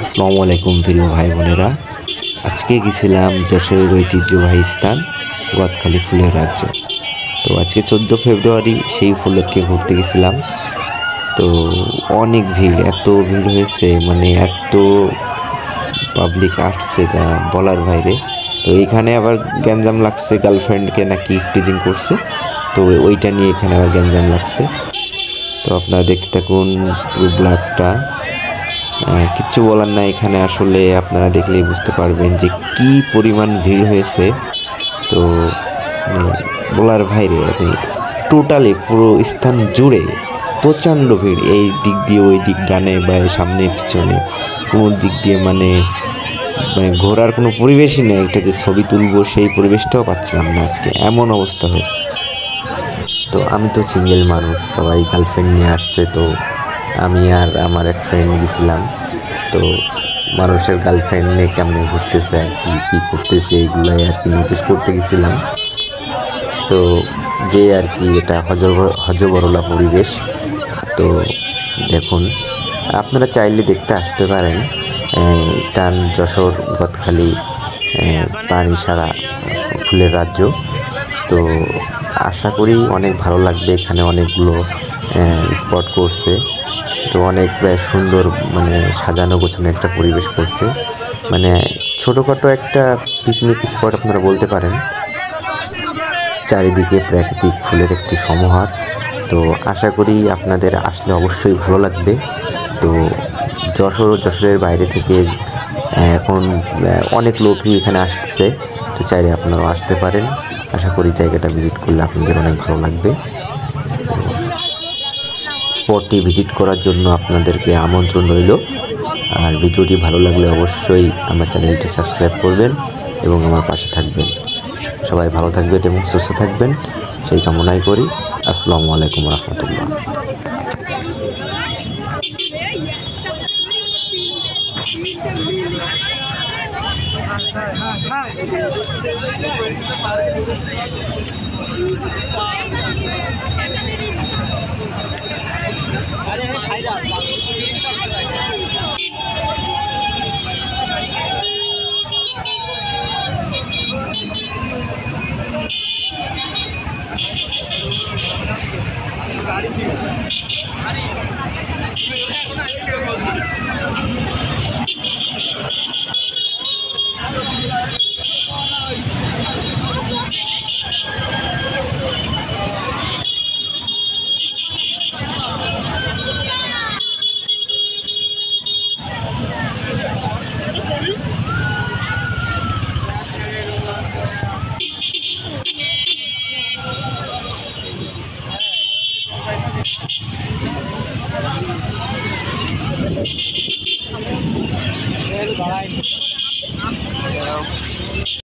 আসসালামু আলাইকুম প্রিয় ভাই বোনেরা। আজকে গেছিলাম যশোরের ঐতিহ্যবাহী স্থান গদখালি ফুলের রাজ্য। তো আজকে 14 ফেব্রুয়ারি সেই উপলক্ষে ঘুরতে গেছিলাম। তো অনেক ভিড়, এত ভিড় হয়েছে, মানে এত পাবলিক আসছে তা বলার বাইরে। তো এখানে আবার গ্যাঞ্জাম লাগছে, গার্লফ্রেন্ডকে নাকি টিজিং করছে, তো ওইটা নিয়ে এখানে আবার গ্যাঞ্জাম লাগছে। তো আপনারা দেখতে থাকুন পুরো ব্লগটা। কিচ্ছু বলার নাই, এখানে আসলে আপনারা দেখলেই বুঝতে পারবেন যে কি পরিমাণ ভিড় হয়েছে। তো মানে বলার বাইরে, টোটালি পুরো স্থান জুড়ে প্রচণ্ড ভিড়। এই দিক দিয়ে ওই দিক, ডানে বা সামনে পিছনে, কোনো দিক দিয়ে মানে ঘোরার কোনো পরিবেশই নেই। একটা যে ছবি তুলবো সেই পরিবেশটাও পাচ্ছিলাম না, আজকে এমন অবস্থা হয়েছে। তো আমি তো সিঙ্গেল মানুষ, সবাই গার্লফ্রেন্ড নিয়ে আসছে। তো আমি আর আমার এক ফ্রেন্ড গেছিলাম। তো মানুষের গার্লফ্রেন্ড নিয়ে কেমনে ঘুরতেছে আর কি কী করতেছে এইগুলাই আর কি নোটিস করতে গেছিলাম। তো যে আর কি এটা হজবরলা পরিবেশ। তো দেখুন, আপনারা চাইলে দেখতে আসতে পারেন স্থান যশোর গদখালি পানি সারা ফুলের রাজ্য। তো আশা করি অনেক ভালো লাগবে। এখানে অনেকগুলো স্পট করছে, তো অনেক সুন্দর মানে সাজানো গোছানো একটা পরিবেশ করছে, মানে ছোটোখাটো একটা পিকনিক স্পট আপনারা বলতে পারেন। চারিদিকে প্রাকৃতিক ফুলের একটি সমাহার। তো আশা করি আপনাদের আসলে অবশ্যই ভালো লাগবে। তো যশোরের বাইরে থেকে এখন অনেক লোকই এখানে আসতেছে। তো চাইলে আপনারাও আসতে পারেন। আশা করি জায়গাটা ভিজিট করলে আপনাদের অনেক ভালো লাগবে। স্পটটি ভিজিট করার জন্য আপনাদেরকে আমন্ত্রণ রইল। আর ভিডিওটি ভালো লাগলে অবশ্যই আমার চ্যানেলটি সাবস্ক্রাইব করবেন এবং আমার পাশে থাকবেন। সবাই ভালো থাকবেন এবং সুস্থ থাকবেন, সেই কামনাই করি। আসসালামু আলাইকুম রহমতুল্লাহ।